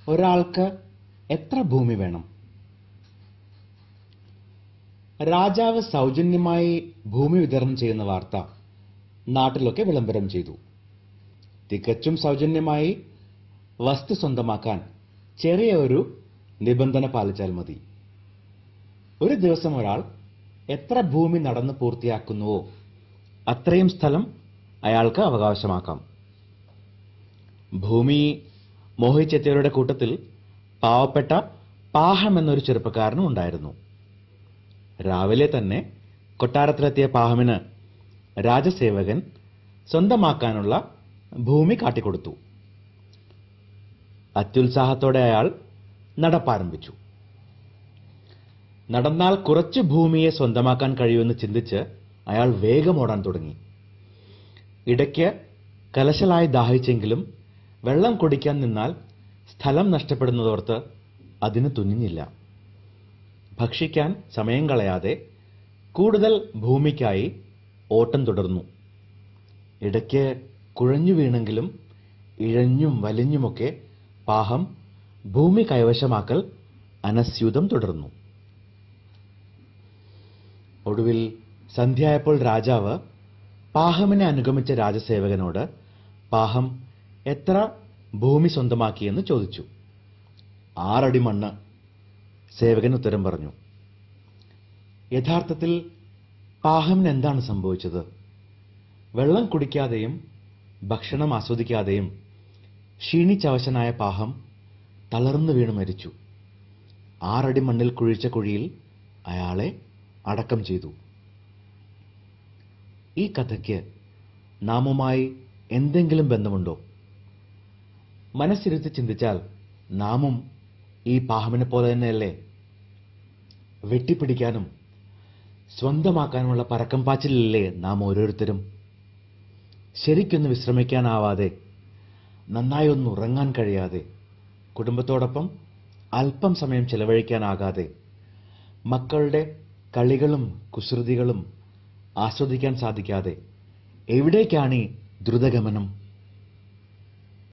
ഒരാൾക്ക് എത്ര ഭൂമി വേണം? രാജാവ് സൗജന്യമായി ഭൂമി വിതരണം ചെയ്യുന്ന വാർത്ത നാട്ടിലൊക്കെ വിളംബരം ചെയ്തു. തികച്ചും സൗജന്യമായി വസ്തു സ്വന്തമാക്കാൻ ചെറിയ ഒരു നിബന്ധന പാലിച്ചാൽ മതി. ഒരു ദിവസം ഒരാൾ എത്ര ഭൂമി നടന്ന് പൂർത്തിയാക്കുന്നുവോ അത്രയും സ്ഥലം അയാൾക്ക് അവകാശമാക്കാം. ഭൂമി മോഹിച്ചെത്തിയവരുടെ കൂട്ടത്തിൽ പാവപ്പെട്ട പാഹം എന്നൊരു ചെറുപ്പക്കാരനും ഉണ്ടായിരുന്നു. രാവിലെ തന്നെ കൊട്ടാരത്തിലെത്തിയ പാഹമിന് രാജസേവകൻ സ്വന്തമാക്കാനുള്ള ഭൂമി കാട്ടിക്കൊടുത്തു. അത്യുത്സാഹത്തോടെ അയാൾ നടപ്പാരംഭിച്ചു. നടന്നാൽ കുറച്ച് ഭൂമിയെ സ്വന്തമാക്കാൻ കഴിയുമെന്ന് ചിന്തിച്ച് അയാൾ വേഗം ഓടാൻ തുടങ്ങി. ഇടയ്ക്ക് കലശലായി ദാഹിച്ചെങ്കിലും വെള്ളം കുടിക്കാൻ നിന്നാൽ സ്ഥലം നഷ്ടപ്പെടുന്നതോർത്ത് അതിന് തുനിഞ്ഞില്ല. ഭക്ഷിക്കാൻ സമയം കളയാതെ കൂടുതൽ ഭൂമിക്കായി ഓട്ടം തുടർന്നു. ഇടയ്ക്ക് കുഴഞ്ഞു വീണെങ്കിലും ഇഴഞ്ഞും വലിഞ്ഞുമൊക്കെ പാഹം ഭൂമി കൈവശമാക്കൽ അനസ്യൂതം തുടർന്നു. ഒടുവിൽ സന്ധ്യയായപ്പോൾ രാജാവ് പാഹമിനെ അനുഗമിച്ച രാജസേവകനോട് പാഹം എത്ര ഭൂമി സ്വന്തമാക്കിയെന്ന് ചോദിച്ചു. 6 അടി മണ്ണ്, സേവകൻ ഉത്തരം പറഞ്ഞു. യഥാർത്ഥത്തിൽ പാഹമിന് എന്താണ് സംഭവിച്ചത്? വെള്ളം കുടിക്കാതെയും ഭക്ഷണം ആസ്വദിക്കാതെയും ക്ഷീണിച്ചവശനായ പാഹം തളർന്നു വീണ് മരിച്ചു. 6 അടി മണ്ണിൽ കുഴിച്ച കുഴിയിൽ അയാളെ അടക്കം ചെയ്തു. ഈ കഥയ്ക്ക് നാമുമായി എന്തെങ്കിലും ബന്ധമുണ്ടോ? മനസ്സിരുത്തി ചിന്തിച്ചാൽ നാമും ഈ പാഹമിനെ പോലെ തന്നെയല്ലേ? വെട്ടിപ്പിടിക്കാനും സ്വന്തമാക്കാനുമുള്ള പരക്കം പാച്ചിലല്ലേ നാം ഓരോരുത്തരും? ശരിക്കൊന്ന് വിശ്രമിക്കാനാവാതെ, നന്നായി ഒന്ന് ഉറങ്ങാൻ കഴിയാതെ, കുടുംബത്തോടൊപ്പം അല്പം സമയം ചെലവഴിക്കാനാകാതെ, മക്കളുടെ കളികളും കുസൃതികളും ആസ്വദിക്കാൻ സാധിക്കാതെ എവിടേക്കാണ് ഈ ദ്രുതഗമനം?